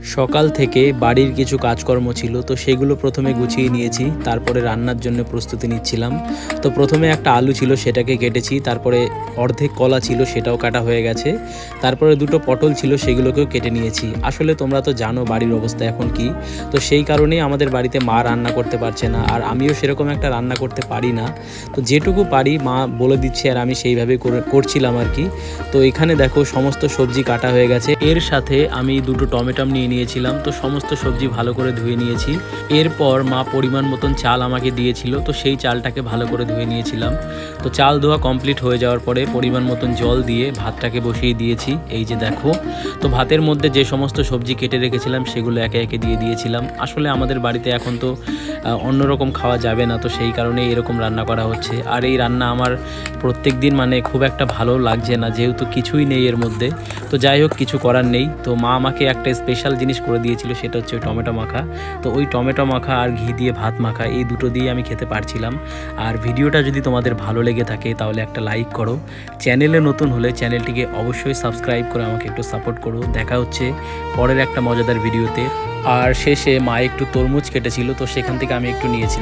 সকাল থেকে বাড়ির কিছু কাজকর্ম ছিল, তো সেগুলো প্রথমে গুছিয়ে নিয়েছি। তারপরে রান্নার জন্য প্রস্তুতি নিচ্ছিলাম। তো প্রথমে একটা আলু ছিল, সেটাকে কেটেছি। তারপরে অর্ধেক কলা ছিল, সেটাও কাটা হয়ে গেছে। তারপরে দুটো পটল ছিল, সেগুলোকেও কেটে নিয়েছি। আসলে তোমরা তো জানো বাড়ির অবস্থা এখন কি। তো সেই কারণেই আমাদের বাড়িতে মা রান্না করতে পারছে না, আর আমিও সেরকম একটা রান্না করতে পারি না। তো যেটুকু পারি মা বলে দিচ্ছে, আর আমি সেইভাবে করছিলাম আর কি। তো এখানে দেখো সমস্ত সবজি কাটা হয়ে গেছে। এর সাথে আমি দুটো টমেটো নিয়ে নিয়েছিলাম। তো সমস্ত সবজি ভালো করে ধুয়ে নিয়েছি। এরপর মা পরিমাণ মতন চাল আমাকে দিয়েছিল, তো সেই চালটাকে ভালো করে ধুয়ে নিয়েছিলাম। তো চাল ধোয়া কমপ্লিট হয়ে যাওয়ার পরে পরিমাণ মতন জল দিয়ে ভাতটাকে বসিয়ে দিয়েছি। এই যে দেখো, তো ভাতের মধ্যে যে সমস্ত সবজি কেটে রেখেছিলাম সেগুলো একে একে দিয়ে দিয়েছিলাম। আসলে আমাদের বাড়িতে এখন তো অন্যরকম খাওয়া যাবে না, তো সেই কারণে এরকম রান্না করা হচ্ছে। আর এই রান্না আমার প্রত্যেক দিন মানে খুব একটা ভালো লাগছে না, যেহেতু কিছুই নেই এর মধ্যে। তো যাই হোক, কিছু করার নেই। তো মা আমাকে একটা স্পেশাল জিনিস করে দিয়েছিল, সেটা হচ্ছে ওই টমেটো মাখা। তো ওই টমেটো মাখা আর ঘি দিয়ে ভাত মাখা, এই দুটো দিয়ে আমি খেতে পারছিলাম। আর ভিডিওটা যদি তোমাদের ভালো লেগে থাকে তাহলে একটা লাইক করো। চ্যানেলে নতুন হলে চ্যানেলটিকে অবশ্যই সাবস্ক্রাইব করে আমাকে একটু সাপোর্ট করো। দেখা হচ্ছে পরের একটা মজাদার ভিডিওতে। আর শেষে মা একটু তরমুজ কেটেছিল, তো সেখান থেকে আমি একটু নিয়েছিলাম।